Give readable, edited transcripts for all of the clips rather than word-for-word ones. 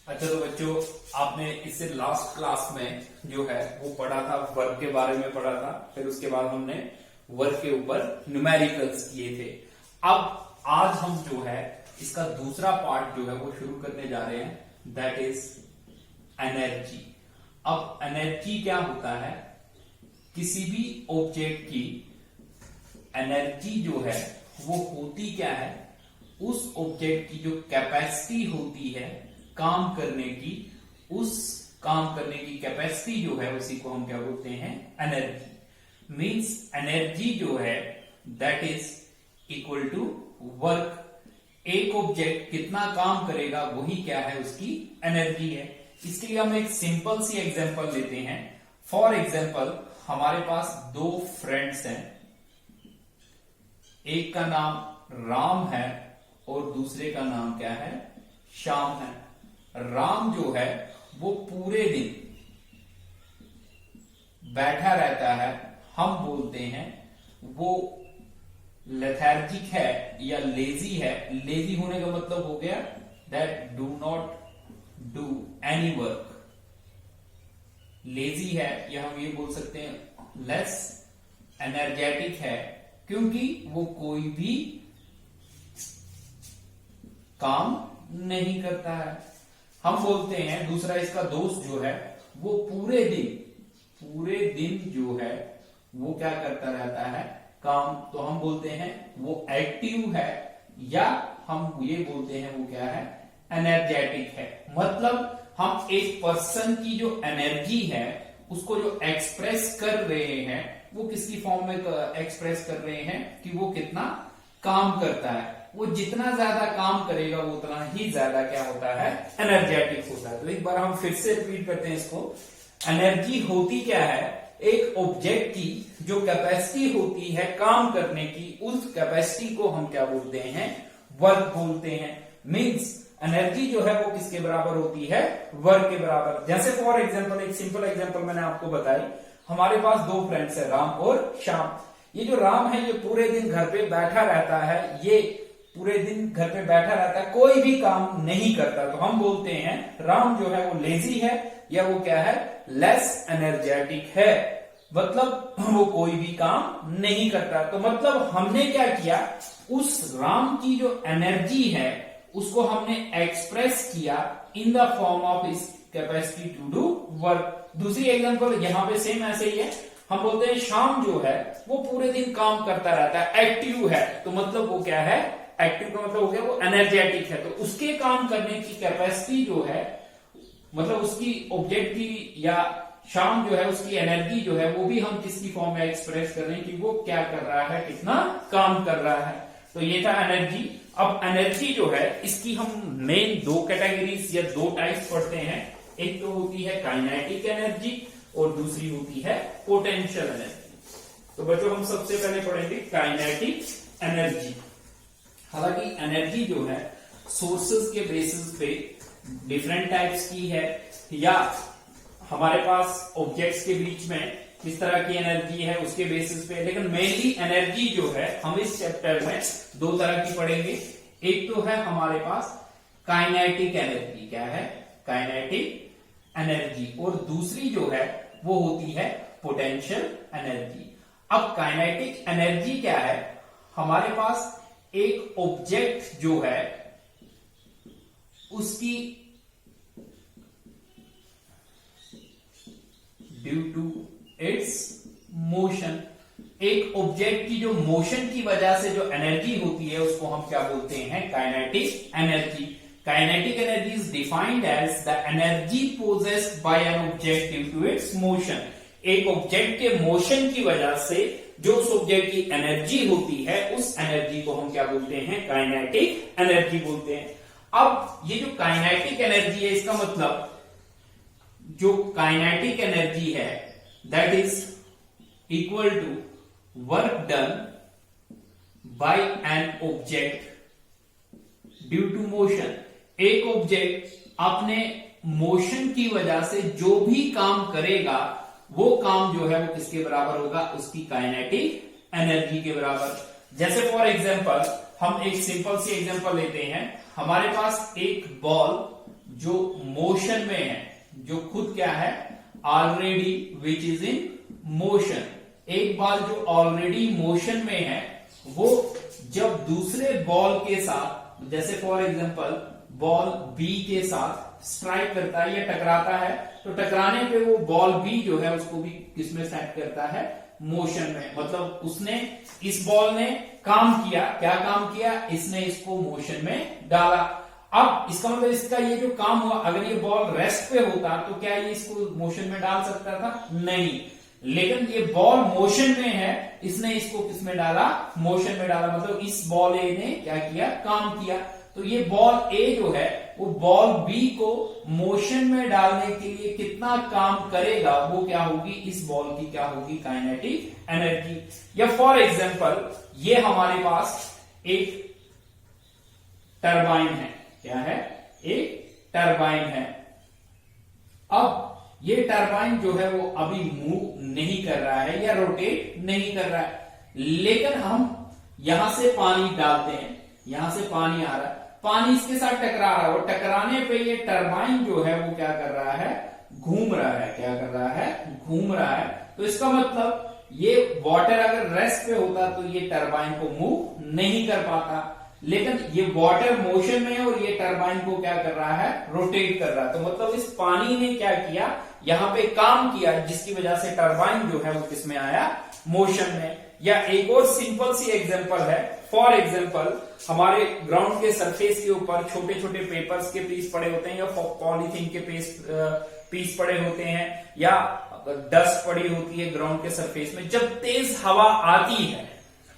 अच्छा तो बच्चों, आपने इससे लास्ट क्लास में जो है वो पढ़ा था, वर्क के बारे में पढ़ा था। फिर उसके बाद हमने वर्क के ऊपर न्यूमेरिकल्स किए थे। अब आज हम जो है इसका दूसरा पार्ट जो है वो शुरू करने जा रहे हैं, दैट इज एनर्जी। अब एनर्जी क्या होता है? किसी भी ऑब्जेक्ट की एनर्जी जो है वो होती क्या है? उस ऑब्जेक्ट की जो कैपेसिटी होती है काम करने की, उस काम करने की कैपेसिटी जो है उसी को हम क्या बोलते हैं? एनर्जी। मींस एनर्जी जो है that is equal to work. एक ऑब्जेक्ट कितना काम करेगा वही क्या है? उसकी एनर्जी है। इसके लिए हम एक सिंपल सी एग्जांपल लेते हैं। फॉर एग्जांपल, हमारे पास दो फ्रेंड्स हैं, एक का नाम राम है और दूसरे का नाम क्या है? श्याम है। राम जो है वो पूरे दिन बैठा रहता है, हम बोलते हैं वो लेथार्जिक है या लेजी है। लेजी होने का मतलब हो गया that do not do any work. Lazy है या हम ये बोल सकते हैं लेस एनर्जेटिक है, क्योंकि वो कोई भी काम नहीं करता है। हम बोलते हैं दूसरा इसका दोस्त जो है वो पूरे दिन जो है वो क्या करता रहता है? काम। तो हम बोलते हैं वो एक्टिव है, या हम ये बोलते हैं वो क्या है? एनर्जेटिक है। मतलब हम एक पर्सन की जो एनर्जी है उसको जो एक्सप्रेस कर रहे हैं वो किसकी फॉर्म में एक्सप्रेस कर रहे हैं कि वो कितना काम करता है। वो जितना ज्यादा काम करेगा वो उतना ही ज्यादा क्या होता है? एनर्जेटिक होता है। तो एक बार हम फिर से रिपीट करते हैं इसको। एनर्जी होती क्या है? एक ऑब्जेक्ट की जो कैपेसिटी होती है काम करने की, उस कैपेसिटी को हम क्या बोलते हैं? वर्क बोलते हैं। मींस एनर्जी जो है वो किसके बराबर होती है? वर्क के बराबर। जैसे फॉर एग्जांपल, एक सिंपल एग्जांपल मैंने आपको बताई। हमारे पास दो फ्रेंड्स है, राम और श्याम। ये जो राम है ये पूरे दिन घर पे बैठा रहता है, ये पूरे दिन घर पे बैठा रहता है, कोई भी काम नहीं करता। तो हम बोलते हैं राम जो है वो लेजी है, या वो क्या है? लेस एनर्जेटिक है। मतलब वो कोई भी काम नहीं करता। तो मतलब हमने क्या किया? उस राम की जो एनर्जी है उसको हमने एक्सप्रेस किया इन द फॉर्म ऑफ इस कैपेसिटी टू डू वर्क। दूसरी एग्जांपल यहां पे सेम ऐसे ही है। हम बोलते हैं श्याम जो है वो पूरे दिन काम करता रहता है, एक्टिव है। तो मतलब वो क्या है? एक्टिव का मतलब हो गया वो एनर्जेटिक है। तो उसके काम करने की कैपेसिटी जो है, मतलब उसकी ऑब्जेक्ट की या श्याम जो है उसकी एनर्जी जो है वो भी हम किसकी फॉर्म में एक्सप्रेस कर रहे हैं कि वो क्या कर रहा है, कितना काम कर रहा है। तो ये था एनर्जी। अब एनर्जी जो है इसकी हम मेन दो कैटेगरीज या दो टाइप्स पढ़ते हैं। एक तो होती है काइनेटिक एनर्जी और दूसरी होती है पोटेंशियल एनर्जी। तो बच्चों हम सबसे पहले पढ़ेंगे काइनेटिक एनर्जी। हालांकि एनर्जी जो है सोर्सेस के बेसिस पे डिफरेंट टाइप्स की है, या हमारे पास ऑब्जेक्ट्स के बीच में किस तरह की एनर्जी है उसके बेसिस पे। लेकिन मेनली एनर्जी जो है हम इस चैप्टर में दो तरह की पढ़ेंगे। एक तो है हमारे पास काइनेटिक एनर्जी। क्या है? Kinetic energy. और दूसरी जो है वो होती है पोटेंशियल एनर्जी। अब काइनेटिक एनर्जी क्या है? हमारे पास एक ऑब्जेक्ट जो है उसकी ड्यू टू इट्स मोशन, एक ऑब्जेक्ट की जो मोशन की वजह से जो एनर्जी होती है उसको हम क्या बोलते हैं? Kinetic energy. Kinetic energy is defined as the energy possessed by an object due to its motion. एक ऑब्जेक्ट के मोशन की वजह से जो उस ऑब्जेक्ट की एनर्जी होती है उस एनर्जी को हम क्या बोलते हैं? काइनेटिक एनर्जी बोलते हैं। अब ये जो काइनेटिक एनर्जी है इसका मतलब, जो काइनेटिक एनर्जी है that is equal to work done by an object due to motion. एक ऑब्जेक्ट अपने मोशन की वजह से जो भी काम करेगा वो काम जो है वो किसके बराबर होगा? उसकी काइनेटिक एनर्जी के बराबर। जैसे फॉर एग्जांपल हम एक सिंपल सी एग्जांपल लेते हैं। हमारे पास एक बॉल जो मोशन में है, जो खुद क्या है, already which is in motion. एक बॉल जो ऑलरेडी मोशन में है वो जब दूसरे बॉल के साथ, जैसे फॉर एग्जांपल बॉल बी के साथ स्ट्राइक करता है या टकराता है, तो टकराने पे वो बॉल बी जो है उसको भी किसमें सेट करता है, मोशन में। मतलब उसने, इस बॉल ने काम किया, क्या काम किया, इसने इसको मोशन में डाला। अब इसका मतलब इसका ये जो काम हुआ, अगर ये बॉल रेस्ट पे होता तो क्या ये इसको मोशन में डाल सकता था, नहीं। लेकिन ये बॉल मोशन में है, इसने इसको किसमें डाला, मोशन में डाला। मतलब इस बॉल ए ने क्या किया, काम किया। तो ये बॉल ए जो है वो बॉल बी को मोशन में डालने के लिए कितना काम करेगा, वो क्या होगी, इस बॉल की क्या होगी, काइनेटिक एनर्जी। या फॉर एग्जांपल ये हमारे पास एक टरबाइन है, क्या है, एक टरबाइन है। अब ये टरबाइन जो है वो अभी मूव नहीं कर रहा है या रोटेट नहीं कर रहा है, लेकिन हम यहां से पानी डालते हैं, यहां से पानी आ रहा है, पानी इसके साथ टकरा रहा है, और टकराने पे ये टरबाइन जो है वो क्या कर रहा है, घूम रहा है। क्या कर रहा है, घूम रहा है। तो इसका मतलब ये वाटर अगर रेस्ट पे होता तो ये टरबाइन को मूव नहीं कर पाता, लेकिन ये वाटर मोशन में है और ये टरबाइन को क्या कर रहा है, रोटेट कर रहा है। तो मतलब इस पानी ने क्या किया, यहां पे काम किया, जिसकी वजह से टरबाइन जो है वो किसमें आया, मोशन में। या एक और सिंपल सी एग्जांपल है, फॉर एग्जांपल हमारे ग्राउंड के सरफेस के ऊपर छोटे छोटे पेपर्स के पीस पड़े होते हैं, या पॉलीथीन के पीस पड़े होते हैं, या डस्ट पड़ी होती है ग्राउंड के सरफेस में। जब तेज हवा आती है,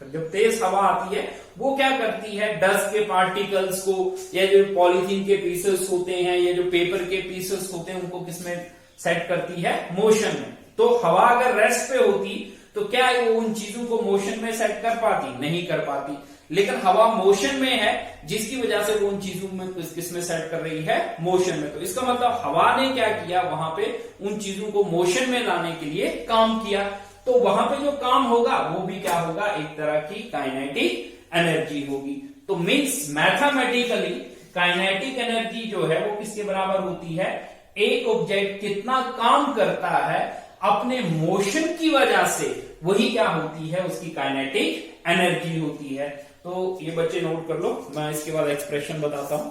जब तेज हवा आती है वो क्या करती है, डस्ट के पार्टिकल्स को, या जो पॉलीथीन के पीसेस होते हैं, या जो पेपर के पीसेस होते हैं, उनको किसमें सेट करती है, मोशन में। तो हवा अगर रेस्ट पे होती तो क्या वो उन चीजों को मोशन में सेट कर पाती, नहीं कर पाती। लेकिन हवा मोशन में है, जिसकी वजह से वो उन चीजों में किसमें सेट कर रही है, मोशन में। तो इसका मतलब हवा ने क्या किया, वहां पे उन चीजों को मोशन में लाने के लिए काम किया। तो वहां पे जो काम होगा वो भी क्या होगा, एक तरह की काइनेटिक एनर्जी होगी। तो मीन्स मैथमेटिकली काइनेटिक एनर्जी जो है वो किसके बराबर होती है, एक ऑब्जेक्ट कितना काम करता है अपने मोशन की वजह से, वही क्या होती है, उसकी काइनेटिक एनर्जी होती है। तो ये बच्चे नोट कर लो, मैं इसके बाद एक्सप्रेशन बताता हूं।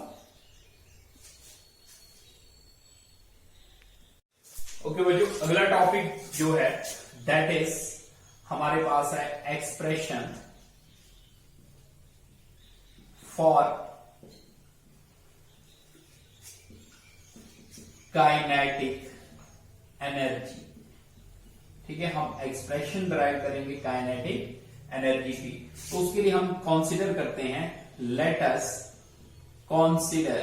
ओके बच्चों, अगला टॉपिक जो है दैट इज हमारे पास है एक्सप्रेशन फॉर काइनेटिक एनर्जी। ठीक है, हम एक्सप्रेशन ड्राइव करेंगे काइनेटिक एनर्जी की। तो उसके लिए हम कंसीडर करते हैं, let us consider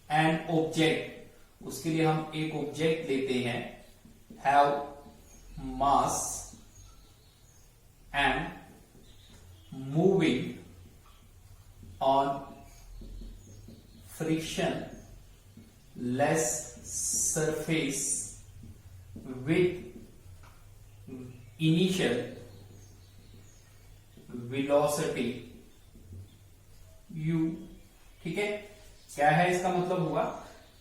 an object. उसके लिए हम एक ऑब्जेक्ट लेते हैं, have mass and moving on friction less surface with initial velocity u। ठीक है, क्या है इसका मतलब हुआ,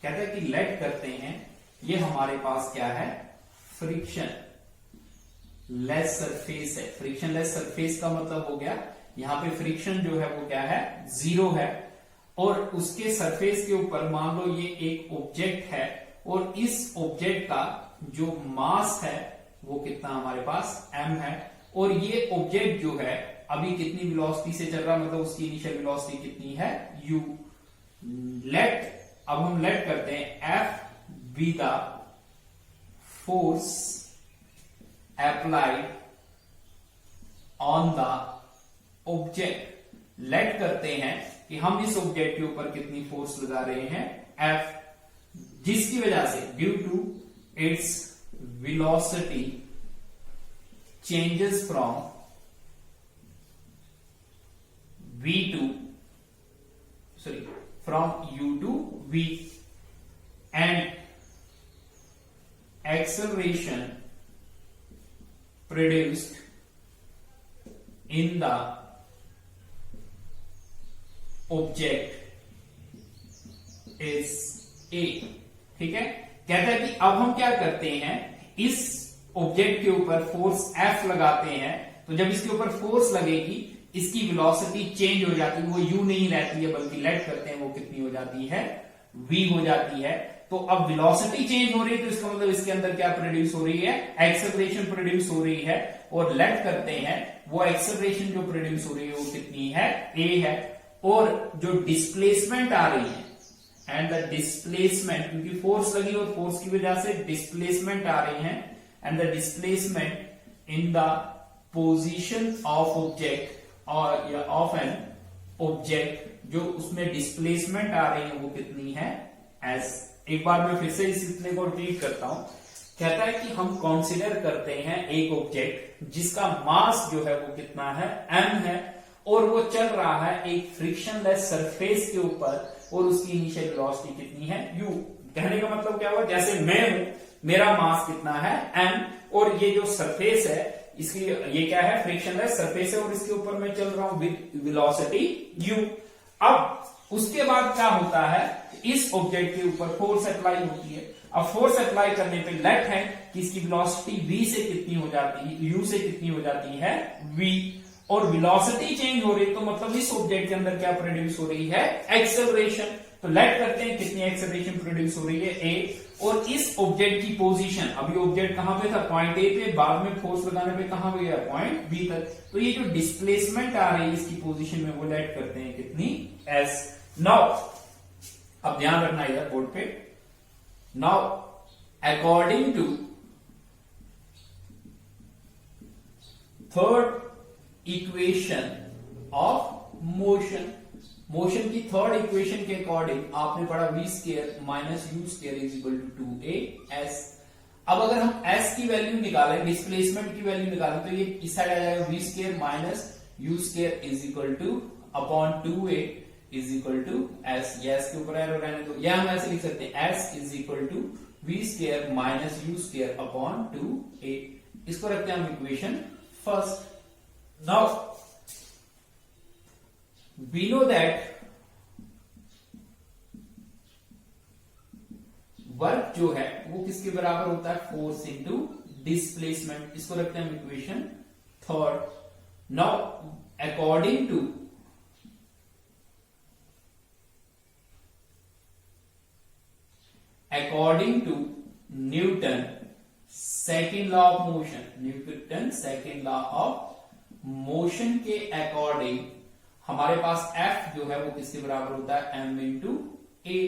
कहते हैं कि लेट करते हैं, ये हमारे पास क्या है, फ्रिक्शन लेस सरफेस है। फ्रिक्शन लेस सरफेस का मतलब हो गया, यहां पे फ्रिक्शन जो है वो क्या है, जीरो है, और उसके सरफेस के ऊपर मान लो ये एक ऑब्जेक्ट है, और इस ऑब्जेक्ट का जो मास है वो कितना हमारे पास m है, और ये ऑब्जेक्ट जो है अभी कितनी वेलोसिटी से चल रहा है, मतलब उसकी इनिशियल वेलोसिटी कितनी है, u। लेट, अब हम लेट करते हैं, F be the force applied on the object। Late करते हैं कि हम इस ऑब्जेक्ट के ऊपर कितनी फोर्स लगा रहे हैं, F, जिसकी वजह से due to its velocity changes from u to v, and acceleration produced in the object is ए। ठीक है, कहता है कि अब हम क्या करते हैं, इस ऑब्जेक्ट के ऊपर फोर्स एफ लगाते हैं, तो जब इसके ऊपर फोर्स लगेगी इसकी वेलोसिटी चेंज हो जाती है, वो यू नहीं रहती है बल्कि लेट करते हैं वो कितनी हो जाती है, वी हो जाती है। तो अब वेलोसिटी चेंज हो रही है तो इसका मतलब इसके अंदर क्या प्रोड्यूस हो रही है, एक्सेलरेशन प्रोड्यूस हो रही है, और लेट करते हैं वो एक्सेलरेशन जो प्रोड्यूस हो रही है वो कितनी है, ए है। और जो डिस्प्लेसमेंट आ रही है, एंड द डिस्प्लेसमेंट, क्योंकि फोर्स लगी और फोर्स की वजह से डिस्प्लेसमेंट आ रही है, and the displacement in the position of object और या ऑफ एन ऑब्जेक्ट, जो उसमें डिस्प्लेसमेंट आ रही है वो कितनी है, एस। एक बार मैं फिर से इतने को रिपीट करता हूं। कहता है कि हम कंसीडर करते हैं एक ऑब्जेक्ट जिसका मास जो है वो कितना है, m है, और वो चल रहा है एक फ्रिक्शनलेस सरफेस के ऊपर, और उसकी इनिशियल वेलोसिटी कितनी है, u। कहने का मतलब क्या हुआ, जैसे मैं हूं, मेरा मास कितना है, m, और ये जो सरफेस है इसकी, ये क्या है, फ्रिक्शनलेस सरफेस है, और इसके ऊपर मैं चल रहा हूं विद वेलोसिटी u। अब उसके बाद क्या होता है, इस ऑब्जेक्ट के ऊपर फोर्स अप्लाई होती है। अब फोर्स अप्लाई करने पे लेट है कि इसकी वेलोसिटी v से कितनी हो जाती है, u से कितनी हो जाती है, v। और वेलोसिटी चेंज हो रही है तो मतलब इस ऑब्जेक्ट के अंदर क्या प्रोड्यूस हो रही है, एक्सेलरेशन। तो लेट करते हैं कितनी एक्सेलरेशन प्रोड्यूस हो रही है, a। और इस ऑब्जेक्ट की पोजीशन, अभी ऑब्जेक्ट कहां पे था, पॉइंट ए पे, बाद में फोर्स लगाने पे कहां गया, पॉइंट बी तक। तो ये जो डिस्प्लेसमेंट आ रही है इसकी पोजीशन में, वो लेट करते हैं कितनी, एस। नाउ अब ध्यान रखना इधर बोर्ड पे। Now according to third equation of motion, motion की थर्ड इक्वेशन के अकॉर्डिंग आपने पढ़ा v square minus u square is equal to 2as। अब अगर हम s की वैल्यू निकालें, डिस्प्लेसमेंट की वैल्यू निकालें, तो ये इस साइड आ जाएगा v square minus u square is equal to upon 2a is equal to s। ये s के ऊपर एरो रहने दो, या हम ऐसे लिख सकते हैं s is equal to v square minus u square upon 2a। इसको रखते हैं हम equation first. Now we know that work जो है वो किसके बराबर होता है, फोर्स इंटू डिस्प्लेसमेंट। इसको रखते हैं हम equation third. Now according to Newton second law of motion, Newton second law of motion के अकॉर्डिंग हमारे पास F जो है वो किसके बराबर होता है, m इंटू ए।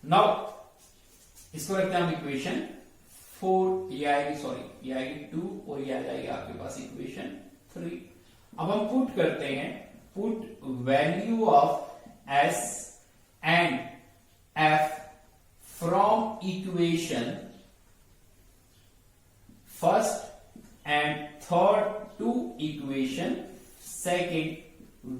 नाउ इसको रखते हैं हम इक्वेशन 4, ये आएगी, सॉरी ये आएगी 2, और ये आ जाएगी आपके पास इक्वेशन 3। अब हम पुट करते हैं, put value of S and F from equation first and third to equation second,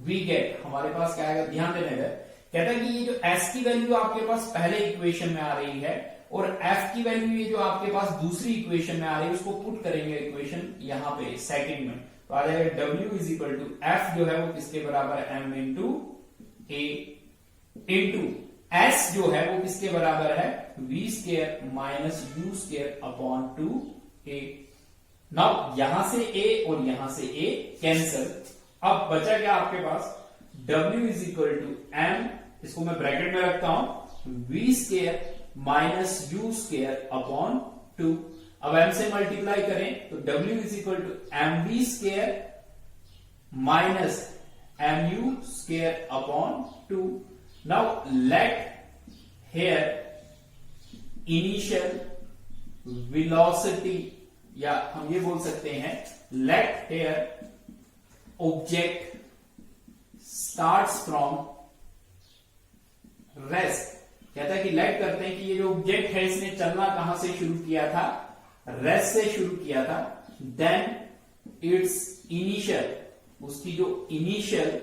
we get, हमारे पास क्या आएगा, ध्यान देने का, कहता है कि ये जो s की वैल्यू आपके पास पहले इक्वेशन में आ रही है, और f की वैल्यू ये जो आपके पास दूसरी इक्वेशन में आ रही है, उसको पुट करेंगे इक्वेशन यहां पे सेकंड में, तो आ जाएगा w is equal to f जो है वो किसके बराबर है, m into a, into s जो है वो किसके बराबर है, v square minus u square upon 2a। Now यहां से a और यहां से a कैंसिल, अब बचा क्या आपके पास, W is equal to m, इसको मैं ब्रैकेट में रखता हूं, v square minus u square upon 2। अब m से मल्टीप्लाई करें तो W is equal to mv square minus mu square upon 2। Now let here initial velocity, या हम ये बोल सकते हैं let here object starts from rest. कहता है कि लेट करते हैं कि ये जो ऑब्जेक्ट है इसने चलना कहां से शुरू किया था, रेस्ट से शुरू किया था, देन इट्स इनिशियल, उसकी जो इनिशियल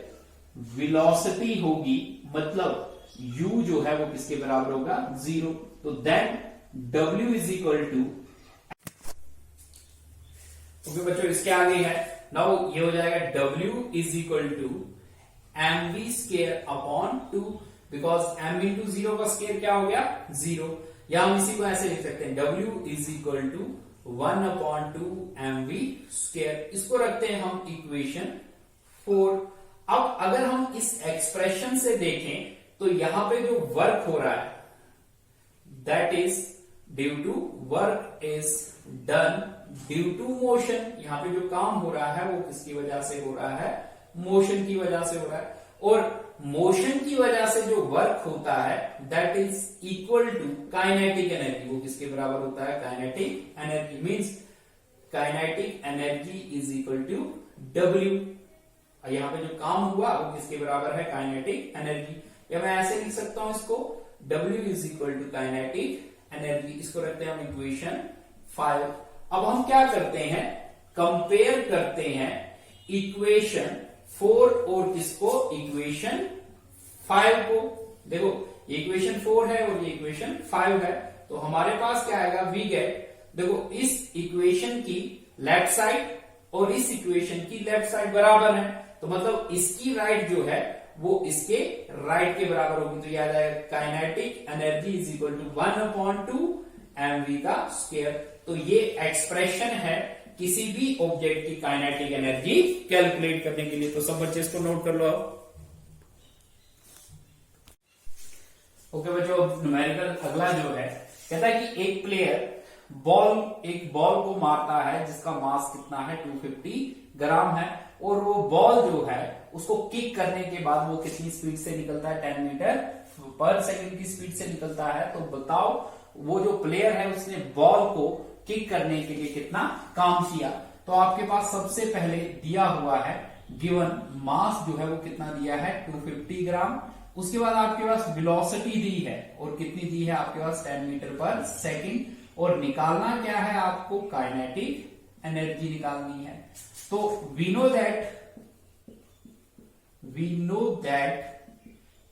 वेलोसिटी होगी, मतलब u जो है वो किसके बराबर होगा, 0। तो then w is equal to, okay बच्चों इसके आगे है, नाउ ये हो जाएगा w is equal to mv square upon 2। Because m into zero का स्केयर क्या हो गया, जीरो। या हम इसी को ऐसे लिख सकते हैं, W is equal to 1/2 mv square. इसको रखते हैं हम इक्वेशन 4। अब अगर हम इस एक्सप्रेशन से देखें तो यहां पे जो वर्क हो रहा है that is due to work is done due to motion. यहां पे जो काम हो रहा है वो किसकी वजह से हो रहा है, मोशन की वजह से हो रहा है। और मोशन की वजह से जो वर्क होता है that is equal to kinetic energy. वो किसके बराबर होता है, kinetic energy. Means kinetic energy is equal to W। यहां पे जो काम हुआ वो किसके बराबर है, काइनेटिक एनर्जी। या मैं ऐसे लिख सकता हूं इसको, W is equal to kinetic energy. इसको रखते हैं हम इक्वेशन 5। अब हम क्या करते हैं, कंपेयर करते हैं इक्वेशन 4 और किसको, इक्वेशन 5 को। देखो ये इक्वेशन 4 है और ये इक्वेशन 5 है, तो हमारे पास क्या आएगा, वी गेट, देखो इस इक्वेशन की लेफ्ट साइड और इस इक्वेशन की लेफ्ट साइड बराबर है, तो मतलब इसकी राइट जो है वो इसके राइट के बराबर होगी। तो ये आ जाएगा kinetic energy is equal to 1/2 mv का स्क्वायर। तो ये एक्सप्रेशन है किसी भी ऑब्जेक्ट की काइनेटिक एनर्जी कैलकुलेट करने के लिए। तो सब बच्चे इसको नोट कर लो आप। ओके बच्चों, अब न्यूमेरिकल अगला जो है कहता है कि एक प्लेयर एक बॉल को मारता है जिसका मास कितना है, 250 ग्राम है, और वो बॉल जो है उसको किक करने के बाद वो कितनी स्पीड से निकलता है, 10 मीटर पर सेकंड की स्पीड से निकलता है। तो बताओ वो जो प्लेयर है उसने बॉल को किक करने के लिए कितना काम किया। तो आपके पास सबसे पहले दिया हुआ है गिवन मास जो है वो कितना दिया है, 250 ग्राम। उसके बाद आपके पास वेलोसिटी दी है और कितनी दी है आपके पास, 10 मीटर पर सेकंड। और निकालना क्या है आपको, काइनेटिक एनर्जी निकालनी है। तो we know that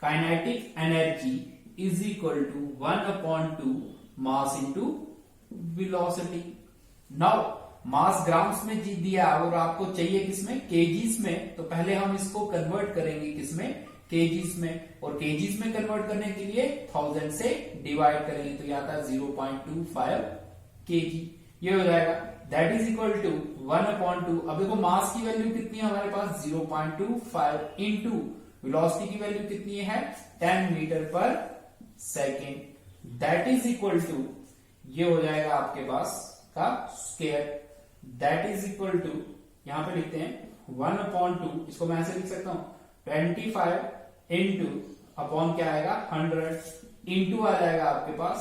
kinetic energy is equal to 1/2 mass into velocity. Now mass grams में जी दिया और आपको चाहिए किसमें, केजीज में। तो पहले हम इसको कन्वर्ट करेंगे किसमें, केजीज में। और केजीज में कन्वर्ट करने के लिए 1000 से डिवाइड करेंगे तो ये आता है 0.25 केजी। ये हो जाएगा दैट इज इक्वल टू 1/2। अब देखो मास की वैल्यू कितनी है हमारे पास, 0.25 इंटू वेलोसिटी की वैल्यू कितनी है, 10 metre per second. That is equal to, ये हो जाएगा आपके पास का square. That is equal to, यहां पे लिखते हैं 1/2, इसको मैं ऐसे लिख सकता हूं 25 इंटू अपॉन क्या आएगा, 100 इंटू आ जाएगा आपके पास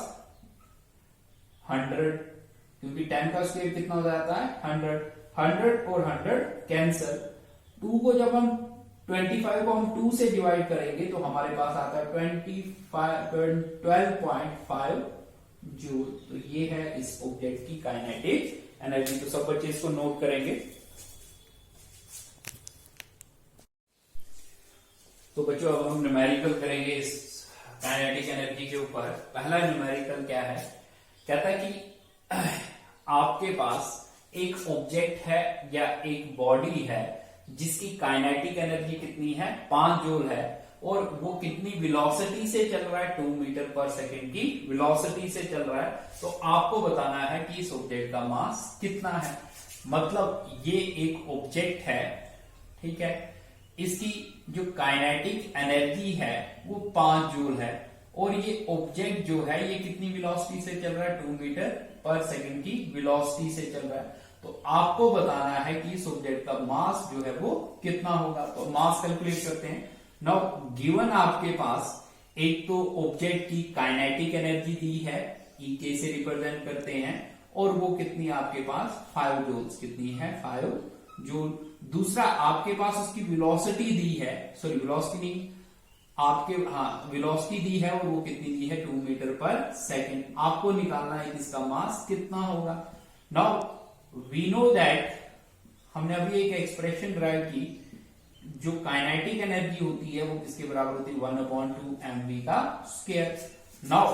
100, क्योंकि 10 का स्क्वायर कितना हो जाता है, 100 और 100 कैंसल। 2 को जब हम 25 को हम 2 से डिवाइड करेंगे तो हमारे पास आता है 12.5 जूल। तो ये है इस ऑब्जेक्ट की काइनेटिक एनर्जी। तो सब बच्चे इसको नोट करेंगे। तो बच्चों अब हम न्यूमेरिकल करेंगे इस काइनेटिक एनर्जी के ऊपर। पहला न्यूमेरिकल क्या है, कहता है कि आपके पास एक ऑब्जेक्ट है या एक बॉडी है जिसकी काइनेटिक एनर्जी कितनी है, 5 जूल है, और वो कितनी वेलोसिटी से चल रहा है, 2 मीटर पर सेकेंड की वेलोसिटी से चल रहा है। तो आपको बताना है कि इस ऑब्जेक्ट का मास कितना है। मतलब ये एक ऑब्जेक्ट है, ठीक है, इसकी जो काइनेटिक एनर्जी है वो 5 जूल है, और ये ऑब्जेक्ट जो है ये कितनी वेलोसिटी से चल रहा है, 2 मीटर पर सेकेंड की वेलोसिटी से चल रहा है। तो आपको बताना है कि इस ऑब्जेक्ट का मास जो है वो कितना होगा। तो मास कैलकुलेट करते हैं। नाउ गिवन आपके पास एक तो ऑब्जेक्ट की काइनेटिक एनर्जी दी है, ई के से रिप्रेजेंट करते हैं, और वो कितनी आपके पास 5 जूल्स, कितनी है 5 जूल। दूसरा आपके पास उसकी वेलोसिटी दी है, सॉरी वेलोसिटी नहीं, आपके वेलोसिटी दी है और वो कितनी दी है, 2 मीटर पर सेकेंड। आपको निकालना है इसका मास कितना होगा। नाउ वी नो दैट, हमने अभी एक एक्सप्रेशन ड्राइव की, जो काइनेटिक एनर्जी होती है वो किसके बराबर होती है, 1/2 mv का स्क्वायर। नाउ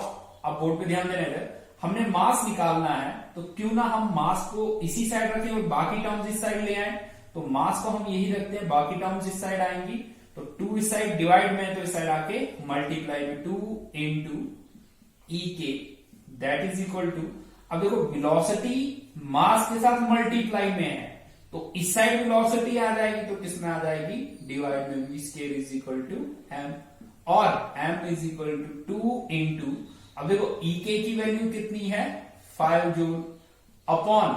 अब बोर्ड पे ध्यान देना है, हमने मास निकालना है तो क्यों ना हम मास को इसी साइड रखें और बाकी टर्म्स इस साइड ले आए। तो मास को हम यही रखते हैं, बाकी टर्म्स इस साइड आएंगी। तो 2 इस साइड डिवाइड में है तो इस साइड आके मल्टीप्लाई में 2 इंटू ई के दैट इज इक्वल टू, अब देखो वेलोसिटी मास के साथ मल्टीप्लाई में है तो इस साइड वेलोसिटी आ जाएगी तो किसमें आ जाएगी, डिवाइड में v square is equal to m, और m is equal to 2 into, अब देखो ई के की वैल्यू कितनी है 5 जूल अपॉन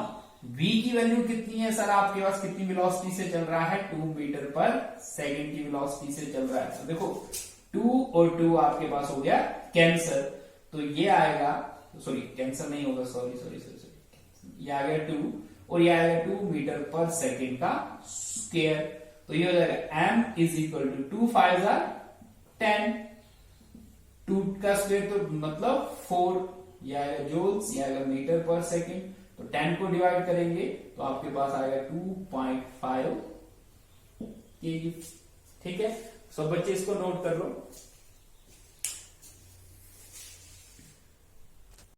v की वैल्यू कितनी है सर आपके पास, कितनी वेलोसिटी से चल रहा है 2 मीटर पर सेकेंड की वेलोसिटी से चल रहा है। तो देखो 2 और 2 आपके पास हो गया कैंसर, तो ये आएगा, सॉरी कैंसर नहीं होगा, सॉरी ये आ गया 2 और ये आएगा 2 मीटर पर सेकेंड का स्क्वायर, तो ये हो जाएगा m इज इक्वल टू 2 5 10, 2 का स्क्वायर तो मतलब 4, ये आएगा जूल्स, ये आएगा मीटर पर सेकेंड, तो 10 को डिवाइड करेंगे तो आपके पास आएगा 2.5 kg। ठीक है, सब बच्चे इसको नोट कर लो।